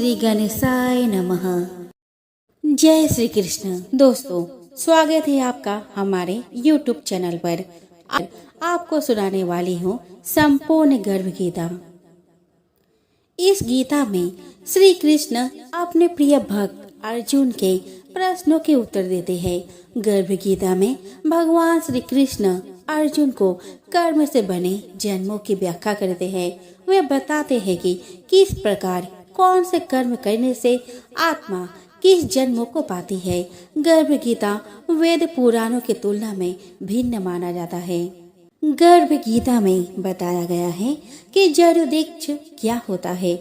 श्री गणेशाय नमः। जय श्री कृष्ण। दोस्तों, स्वागत है आपका हमारे YouTube चैनल पर। आपको सुनाने वाली हूँ संपूर्ण गर्भ गीता। इस गीता में श्री कृष्ण अपने प्रिय भक्त अर्जुन के प्रश्नों के उत्तर देते हैं। गर्भ गीता में भगवान श्री कृष्ण अर्जुन को कर्म से बने जन्मों की व्याख्या करते हैं। वे बताते हैं कि किस प्रकार कौन से कर्म करने से आत्मा किस जन्मों को पाती है। गर्भ गीता वेद पुराणों की तुलना में भिन्न माना जाता है। गर्भ गीता में बताया गया है कि जरुदीक्ष क्या होता है,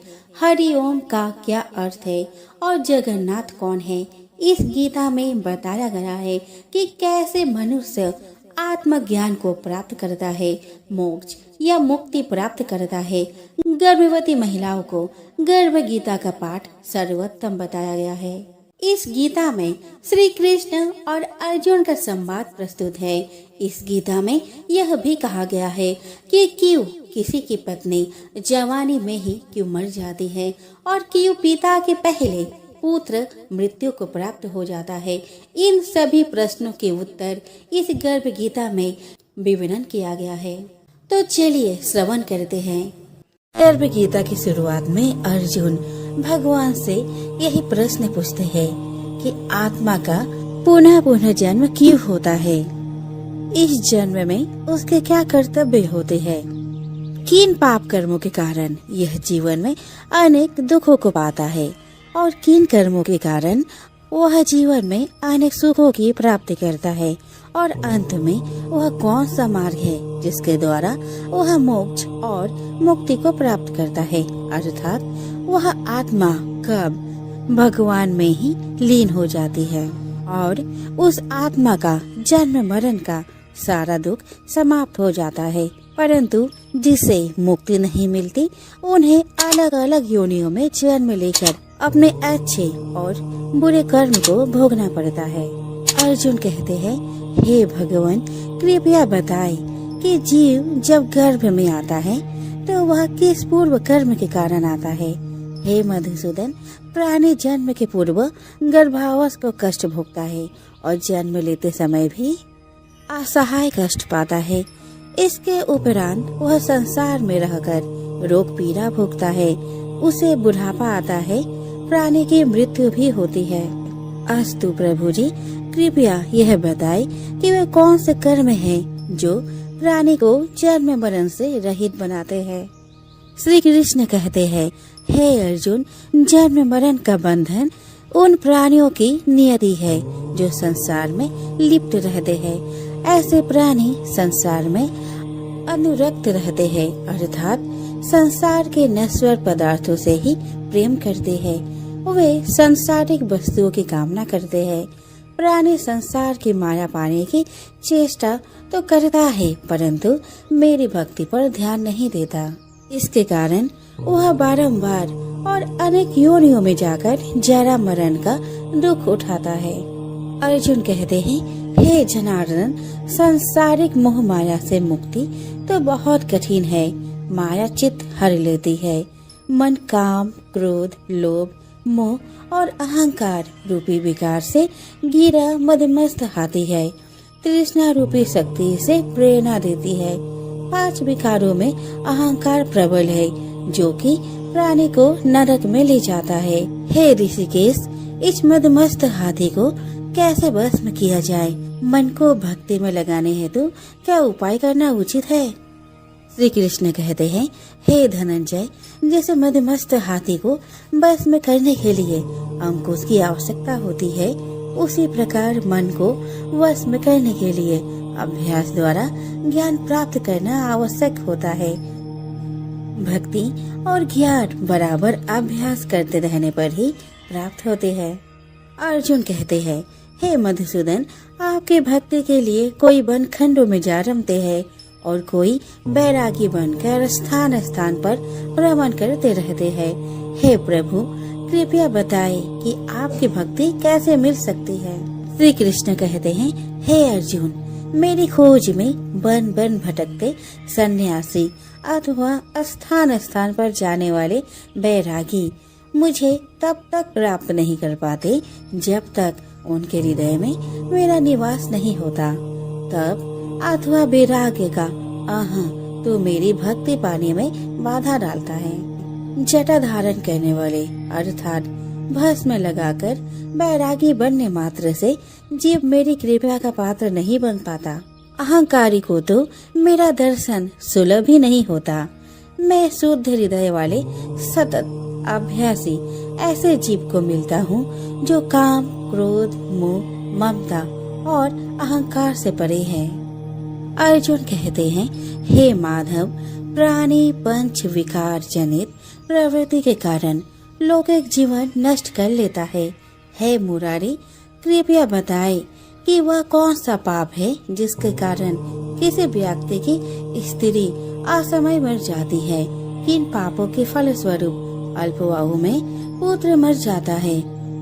हरि ओम का क्या अर्थ है और जगन्नाथ कौन है। इस गीता में बताया गया है कि कैसे मनुष्य आत्मज्ञान को प्राप्त करता है, मोक्ष या मुक्ति प्राप्त करता है। गर्भवती महिलाओं को गर्भ गीता का पाठ सर्वोत्तम बताया गया है। इस गीता में श्री कृष्ण और अर्जुन का संवाद प्रस्तुत है। इस गीता में यह भी कहा गया है कि क्यों किसी की पत्नी जवानी में ही क्यों मर जाती है और क्यों पिता के पहले पुत्र मृत्यु को प्राप्त हो जाता है। इन सभी प्रश्नों के उत्तर इस गर्भ गीता में विवरण किया गया है। तो चलिए श्रवण करते हैं। गर्भ गीता की शुरुआत में अर्जुन भगवान से यही प्रश्न पूछते हैं कि आत्मा का पुनः पुनः जन्म क्यों होता है, इस जन्म में उसके क्या कर्तव्य होते हैं, किन पाप कर्मों के कारण यह जीवन में अनेक दुखों को पाता है और किन कर्मों के कारण वह जीवन में अनेक सुखों की प्राप्ति करता है और अंत में वह कौन सा मार्ग है जिसके द्वारा वह मोक्ष और मुक्ति को प्राप्त करता है, अर्थात वह आत्मा कब भगवान में ही लीन हो जाती है और उस आत्मा का जन्म मरण का सारा दुख समाप्त हो जाता है। परंतु जिसे मुक्ति नहीं मिलती उन्हें अलग अलग योनियों में जन्म लेकर अपने अच्छे और बुरे कर्म को भोगना पड़ता है। अर्जुन कहते हैं, हे भगवान, कृपया बताएं कि जीव जब गर्भ में आता है तो वह किस पूर्व कर्म के कारण आता है। हे मधुसूदन, प्राणी जन्म के पूर्व गर्भावस्थ को कष्ट भोगता है और जन्म लेते समय भी असहाय कष्ट पाता है। इसके उपरांत वह संसार में रहकर रोग पीड़ा भोगता है, उसे बुढ़ापा आता है, प्राणी की मृत्यु भी होती है। अस्तु प्रभु जी, कृपया यह बताएं कि वे कौन से कर्म हैं जो प्राणी को जन्म मरण से रहित बनाते हैं। श्री कृष्ण कहते हैं, हे अर्जुन, जन्म मरण का बंधन उन प्राणियों की नियति है जो संसार में लिप्त रहते हैं। ऐसे प्राणी संसार में अनुरक्त रहते हैं, अर्थात संसार के नश्वर पदार्थों से ही प्रेम करते हैं। वे सांसारिक वस्तुओं की कामना करते हैं। प्राणी संसार की माया पाने की चेष्टा तो करता है, परंतु मेरी भक्ति पर ध्यान नहीं देता। इसके कारण वह बारंबार और अनेक योनियों में जाकर जरा मरण का दुख उठाता है। अर्जुन कहते हैं, हे जनार्दन, सांसारिक मोह माया से मुक्ति तो बहुत कठिन है। माया चित्त हर लेती है। मन काम, क्रोध, लोभ, मोह और अहंकार रूपी विकार से गिरा मदमस्त हाथी है। तृष्णा रूपी शक्ति से प्रेरणा देती है। 5 विकारों में अहंकार प्रबल है जो कि प्राणी को नरक में ले जाता है। हे ऋषिकेश, इस मदमस्त हाथी को कैसे भस्म किया जाए? मन को भक्ति में लगाने हेतु क्या उपाय करना उचित है? श्री कृष्ण कहते हैं, हे धनंजय, जैसे मदमस्त हाथी को भस्म करने के लिए अंकुश की आवश्यकता होती है, उसी प्रकार मन को वश में करने के लिए अभ्यास द्वारा ज्ञान प्राप्त करना आवश्यक होता है। भक्ति और ज्ञान बराबर अभ्यास करते रहने पर ही प्राप्त होते हैं। अर्जुन कहते हैं, हे मधुसूदन, आपके भक्ति के लिए कोई वन खंडों में जा रमते हैं और कोई बैरागी बनकर स्थान स्थान पर भ्रमण करते रहते हैं। हे प्रभु, कृपया बताएं कि आपकी भक्ति कैसे मिल सकती है। श्री कृष्ण कहते हैं, हे अर्जुन, मेरी खोज में वन वन भटकते सन्यासी अथवा स्थान स्थान पर जाने वाले बैरागी मुझे तब तक प्राप्त नहीं कर पाते जब तक उनके हृदय में मेरा निवास नहीं होता। तब अथवा वैराग्य का तो मेरी भक्ति पाने में बाधा डालता है। जटा धारण करने वाले अर्थात भस्म लगाकर बैरागी बनने मात्र से जीव मेरी कृपा का पात्र नहीं बन पाता। अहंकारी को तो मेरा दर्शन सुलभ ही नहीं होता। मैं शुद्ध हृदय वाले सतत अभ्यासी ऐसे जीव को मिलता हूँ जो काम, क्रोध, मोह, ममता और अहंकार से परे है। अर्जुन कहते हैं, हे माधव, प्राणी पंच विकार जनित प्रवृत्ति के कारण लौकिक जीवन नष्ट कर लेता है। हे मुरारी, कृपया बताए कि वह कौन सा पाप है जिसके कारण किसी व्यक्ति की स्त्री असमय मर जाती है। किन पापों के फल स्वरूप अल्पवायु में पुत्र मर जाता है।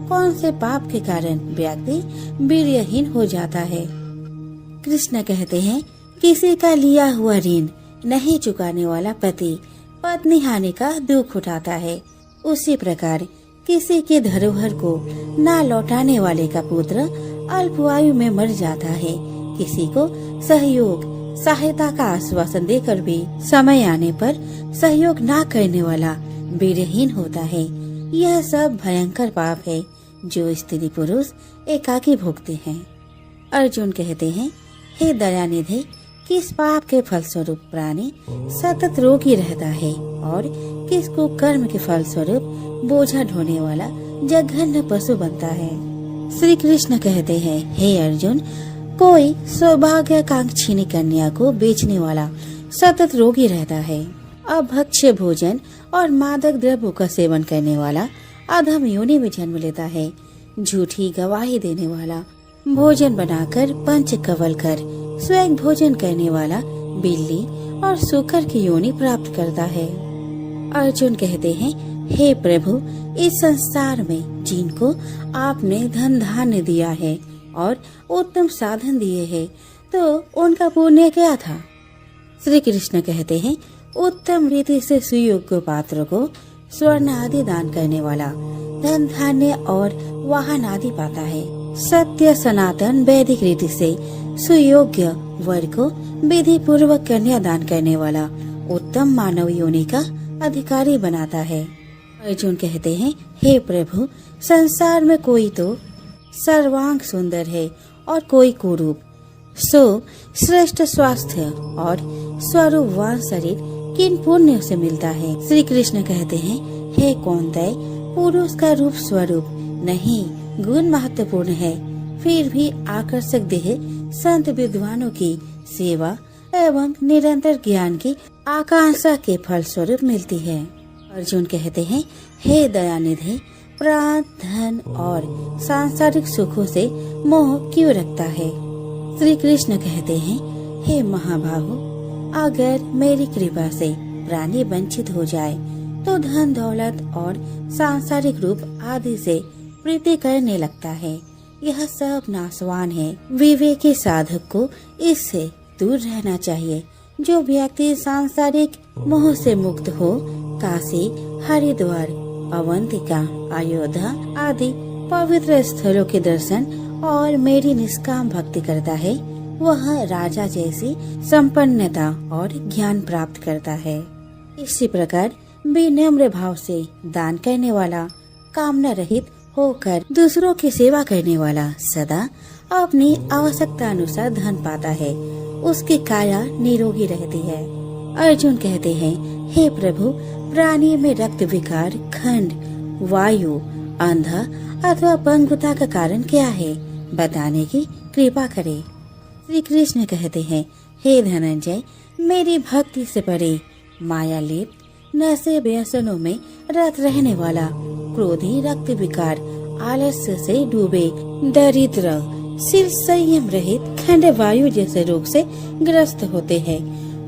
कौन से पाप के कारण व्यक्ति वीर्यहीन हो जाता है। कृष्ण कहते हैं, किसी का लिया हुआ ऋण नहीं चुकाने वाला पति पत्नी हानि का दुख उठाता है। उसी प्रकार किसी के धरोहर को न लौटाने वाले का पुत्र अल्पवायु में मर जाता है। किसी को सहयोग सहायता का आश्वासन देकर भी समय आने पर सहयोग न करने वाला वीरहीन होता है। यह सब भयंकर पाप है जो स्त्री पुरुष एकाकी भोगते हैं। अर्जुन कहते हैं, हे दयानिधि, किस पाप के फलस्वरूप प्राणी सतत रोगी रहता है और किसको कर्म के फलस्वरूप बोझा ढोने वाला जघन्य पशु बनता है। श्री कृष्ण कहते हैं, हे अर्जुन, कोई सौभाग्यकांक्षिणी कन्या को बेचने वाला सतत रोगी रहता है। अभक्ष्य भोजन और मादक द्रव्यों का सेवन करने वाला अधम योनि में जन्म लेता है। झूठी गवाही देने वाला भोजन बनाकर पंच कवल कर स्वयं भोजन करने वाला बिल्ली और सूकर की योनि प्राप्त करता है। अर्जुन कहते हैं, हे प्रभु, इस संसार में जिनको आपने धन धान्य दिया है और उत्तम साधन दिए हैं, तो उनका पुण्य क्या था। श्री कृष्ण कहते हैं, उत्तम रीति से सुयोग्य पात्र को स्वर्ण आदि दान करने वाला धन धान्य और वाहन आदि पाता है। सत्य सनातन वैदिक रीति से सुयोग्य वर को विधि पूर्वक कन्या दान करने वाला उत्तम मानव योनि का अधिकारी बनाता है। अर्जुन कहते हैं, हे प्रभु, संसार में कोई तो सर्वांग सुंदर है और कोई कुरूप। सो श्रेष्ठ स्वास्थ्य और स्वरूपवान शरीर किन पुण्य से मिलता है। श्री कृष्ण कहते हैं, हे कौन्तेय, पुरुष का रूप स्वरूप नहीं गुण महत्वपूर्ण है। फिर भी आकर्षक देह संत विद्वानों की सेवा एवं निरंतर ज्ञान की आकांक्षा के फल स्वरूप मिलती है। अर्जुन कहते हैं, हे दयानिधि, प्राण, धन और सांसारिक सुखों से मोह क्यों रखता है। श्री कृष्ण कहते हैं, हे महाबाहु, अगर मेरी कृपा से प्राणी वंचित हो जाए तो धन दौलत और सांसारिक रूप आदि से प्रीति करने लगता है। यह सब नाशवान है। विवेकी साधक को इससे दूर रहना चाहिए। जो व्यक्ति सांसारिक मोह से मुक्त हो काशी, हरिद्वार, अवंतिका, अयोध्या आदि पवित्र स्थलों के दर्शन और मेरी निष्काम भक्ति करता है, वह राजा जैसी संपन्नता और ज्ञान प्राप्त करता है। इसी प्रकार विनम्र भाव से दान करने वाला, कामना रहित होकर दूसरों की सेवा करने वाला सदा अपनी आवश्यकता अनुसार धन पाता है। उसकी काया निरोगी रहती है। अर्जुन कहते हैं, हे प्रभु, प्राणी में रक्त विकार, खंड, वायु, अंधा अथवा पंगुता का कारण क्या है, बताने की कृपा करे। श्री कृष्ण कहते हैं, हे धनंजय, मेरी भक्ति से परे माया लेप नशे व्यसनों में रत रहने वाला, क्रोधी, रक्त विकार, आलस्य से डूबे, दरिद्र, सिर संयम रहित, खंड वायु जैसे रोग से ग्रस्त होते हैं।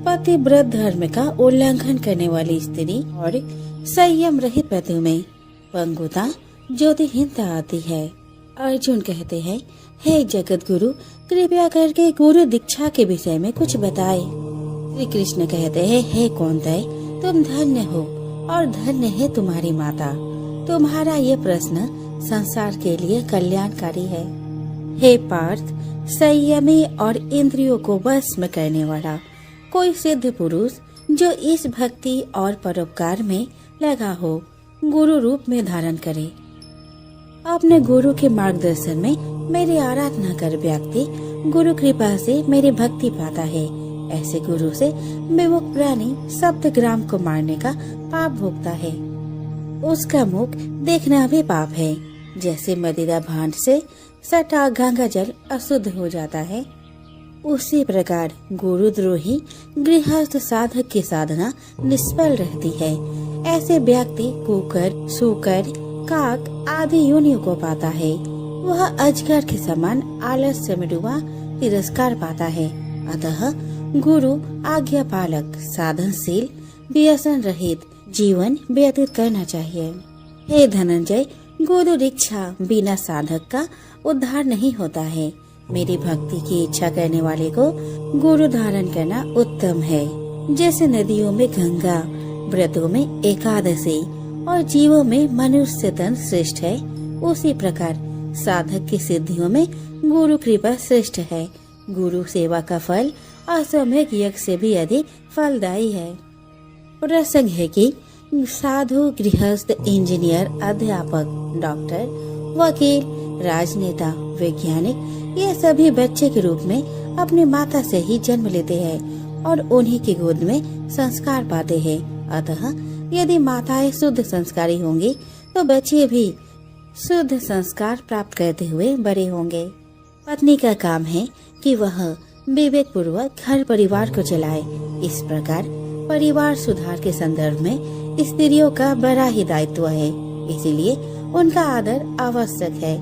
पतिव्रत धर्म का उल्लंघन करने वाली स्त्री और संयम रहित पति में पंगुता, ज्योतिहीनता आती है। अर्जुन कहते हैं, हे जगत गुरु, कृपया करके गुरु दीक्षा के विषय में कुछ बताए। श्री कृष्ण कहते हैं, हे कौन्तेय, तुम धन्य हो और धन्य है तुम्हारी माता। तुम्हारा ये प्रश्न संसार के लिए कल्याणकारी है। हे पार्थ, संयमी और इंद्रियों को वश में करने वाला कोई सिद्ध पुरुष जो इस भक्ति और परोपकार में लगा हो, गुरु रूप में धारण करे। अपने गुरु के मार्गदर्शन में मेरी आराधना कर व्यक्ति गुरु कृपा से मेरी भक्ति पाता है। ऐसे गुरु से विमुख प्राणी सप्तग्राम को मारने का पाप भोगता है। उसका मुख देखना भी पाप है। जैसे मदिरा भांड से सटा गंगा जल अशुद्ध हो जाता है, उसी प्रकार गुरुद्रोही गृहस्थ साधक की साधना निष्फल रहती है। ऐसे व्यक्ति कुकर, सूकर, काक आदि योनियों को पाता है। वह अजगर के समान आलस्य में डूबा तिरस्कार पाता है। अतः गुरु आज्ञा पालक, साधनशील, व्यसन रहित जीवन व्यतीत करना चाहिए। हे धनंजय, गुरु दीक्षा बिना साधक का उद्धार नहीं होता है। मेरी भक्ति की इच्छा करने वाले को गुरु धारण करना उत्तम है। जैसे नदियों में गंगा, व्रतों में एकादशी और जीवों में मनुष्य तन श्रेष्ठ है, उसी प्रकार साधक की सिद्धियों में गुरु कृपा श्रेष्ठ है। गुरु सेवा का फल असम्यक यज्ञ से भी अधिक फलदायी है। प्रसंग है कि साधु, गृहस्थ, इंजीनियर, अध्यापक, डॉक्टर, वकील, राजनेता, वैज्ञानिक ये सभी बच्चे के रूप में अपनी माता से ही जन्म लेते हैं और उन्हीं की गोद में संस्कार पाते हैं। अतः यदि माताएं शुद्ध संस्कारी होंगी तो बच्चे भी शुद्ध संस्कार प्राप्त करते हुए बड़े होंगे। पत्नी का काम है कि वह विवेक पूर्वक घर परिवार को चलाए। इस प्रकार परिवार सुधार के संदर्भ में स्त्रियों का बड़ा ही दायित्व है। इसीलिए उनका आदर आवश्यक है।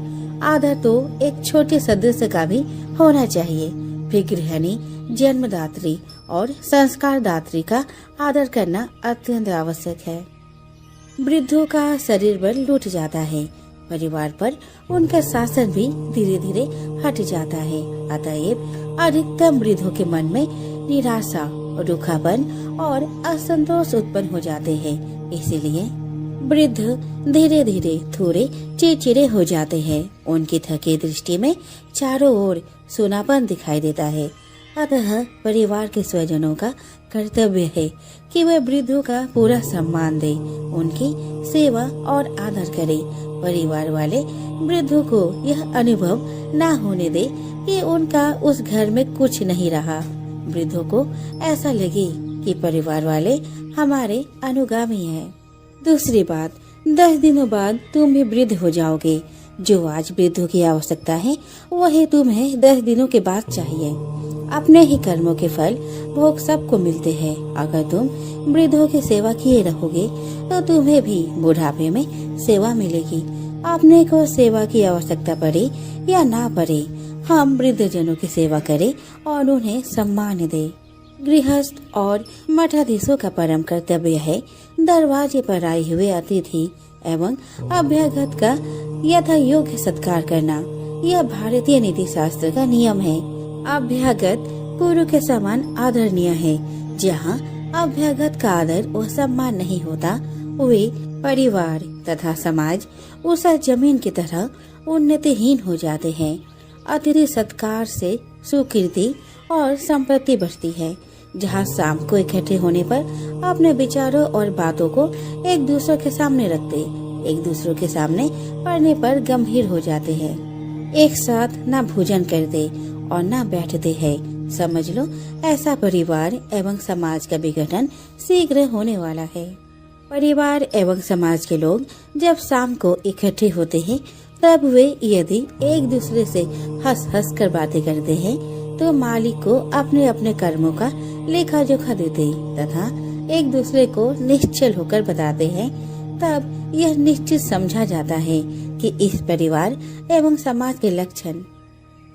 आदर तो एक छोटे सदस्य का भी होना चाहिए। फिर गृहिणी, जन्मदात्री और संस्कार दात्री का आदर करना अत्यंत आवश्यक है। वृद्धों का शरीर बल लूट जाता है, परिवार पर उनका शासन भी धीरे धीरे हट जाता है। अतएव अधिकतम वृद्धों के मन में निराशा, रूखापन और असंतोष उत्पन्न हो जाते हैं। इसीलिए वृद्ध धीरे धीरे थोड़े चिड़चिड़े हो जाते हैं। उनकी थकी दृष्टि में चारों ओर सूनापन दिखाई देता है। अतः परिवार के स्वजनों का कर्तव्य है कि वे वृद्धों का पूरा सम्मान दे, उनकी सेवा और आदर करे। परिवार वाले वृद्धों को यह अनुभव न होने दे कि उनका उस घर में कुछ नहीं रहा। वृद्धों को ऐसा लगे कि परिवार वाले हमारे अनुगामी हैं। दूसरी बात, 10 दिनों बाद तुम भी वृद्ध हो जाओगे। जो आज वृद्धों की आवश्यकता है वही तुम्हें 10 दिनों के बाद चाहिए। अपने ही कर्मों के फल भोग सबको मिलते हैं। अगर तुम वृद्धों की सेवा किए रहोगे तो तुम्हें भी बुढ़ापे में सेवा मिलेगी। अपने को सेवा की आवश्यकता पड़े या ना पड़े, हम वृद्ध जनों की सेवा करें और उन्हें सम्मान दें। गृहस्थ और मठाधीशों का परम कर्तव्य है दरवाजे पर आए हुए अतिथि एवं अभ्यागत का यथा योग्य सत्कार करना। यह भारतीय नीति शास्त्र का नियम है। अभ्यागत गुरु के समान आदरणीय है। जहाँ अभ्यागत का आदर व सम्मान नहीं होता, वे परिवार तथा समाज उस जमीन की तरह उन्नतिहीन हो जाते हैं। अतिथि सत्कार से सुकीर्ति और संपत्ति बढ़ती है। जहाँ शाम को इकट्ठे होने पर अपने विचारों और बातों को एक दूसरे के सामने रखते, एक दूसरे के सामने पढ़ने पर गंभीर हो जाते हैं। एक साथ न भोजन करते और न बैठते हैं। समझ लो ऐसा परिवार एवं समाज का विघटन शीघ्र होने वाला है। परिवार एवं समाज के लोग जब शाम को इकट्ठे होते हैं तब वे यदि एक दूसरे से हंस हंस कर बातें करते हैं तो मालिक को अपने अपने कर्मों का लेखा जोखा देते तथा एक दूसरे को निश्चल होकर बताते हैं। तब यह निश्चित समझा जाता है कि इस परिवार एवं समाज के लक्षण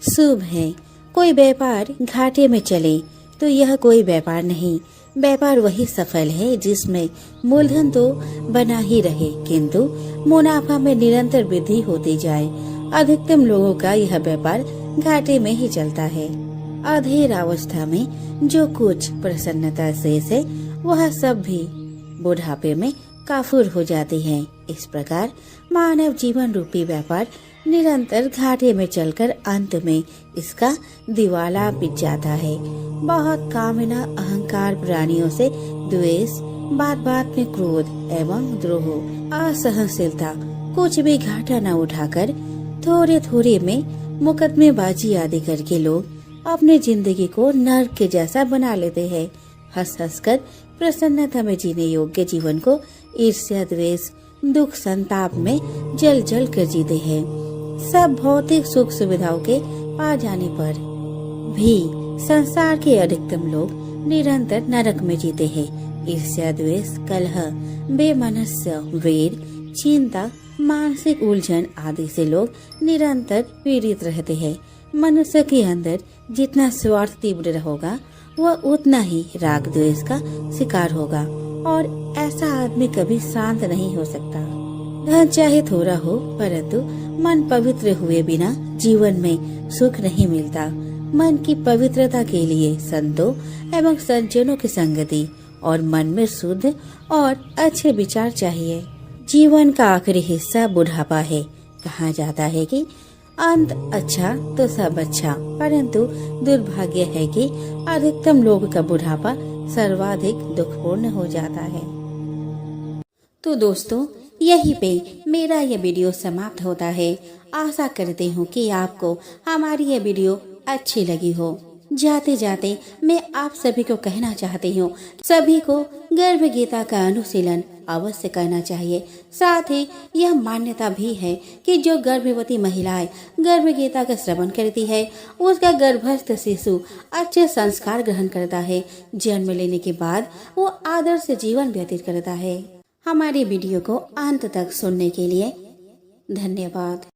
शुभ है। कोई व्यापार घाटे में चले तो यह कोई व्यापार नहीं। व्यापार वही सफल है जिसमें मूलधन तो बना ही रहे किंतु मुनाफा में निरंतर वृद्धि होती जाए। अधिकतम लोगों का यह व्यापार घाटे में ही चलता है। अधेर अवस्था में जो कुछ प्रसन्नता शेष है वह सब भी बुढ़ापे में काफूर हो जाती है। इस प्रकार मानव जीवन रूपी व्यापार निरंतर घाटे में चलकर अंत में इसका दिवाला पिट जाता है। बहुत कामना, अहंकार, प्राणियों से द्वेष, बात बात में क्रोध एवं द्रोह, असहनशीलता, कुछ भी घाटा न उठाकर थोड़े थोड़े में मुकदमेबाजी आदि करके लोग अपनी जिंदगी को नर्क के जैसा बना लेते हैं। हंस हंस कर प्रसन्नता में जीने योग्य जीवन को ईर्ष्या, द्वेष, दुख, संताप में जल जल कर जीते हैं। सब भौतिक सुख सुविधाओं के पा जाने पर भी संसार के अधिकतम लोग निरंतर नरक में जीते हैं। ईर्ष्या, द्वेष, कलह, बेमनस्य, वेर, चिंता, मानसिक उलझन आदि से लोग निरंतर पीड़ित रहते हैं। मनुष्य के अंदर जितना स्वार्थ तीव्र होगा वह उतना ही राग द्वेष का शिकार होगा और ऐसा आदमी कभी शांत नहीं हो सकता। धन चाहे थोड़ा हो परंतु मन पवित्र हुए बिना जीवन में सुख नहीं मिलता। मन की पवित्रता के लिए संतों एवं सज्जनों की संगति और मन में शुद्ध और अच्छे विचार चाहिए। जीवन का आखिरी हिस्सा बुढ़ापा है। कहा जाता है कि अंत अच्छा तो सब अच्छा, परंतु दुर्भाग्य है कि अधिकतम लोगों का बुढ़ापा सर्वाधिक दुखपूर्ण हो जाता है। तो दोस्तों, यहीं पे मेरा ये वीडियो समाप्त होता है। आशा करती हूँ कि आपको हमारी ये वीडियो अच्छी लगी हो। जाते जाते मैं आप सभी को कहना चाहती हूँ, सभी को गर्भ गीता का अनुशीलन अवश्य करना चाहिए। साथ ही यह मान्यता भी है कि जो गर्भवती महिलाएं गर्भ गीता का श्रवण करती है उसका गर्भस्थ शिशु अच्छे संस्कार ग्रहण करता है। जन्म लेने के बाद वो आदर्श जीवन व्यतीत करता है। हमारी वीडियो को अंत तक सुनने के लिए धन्यवाद।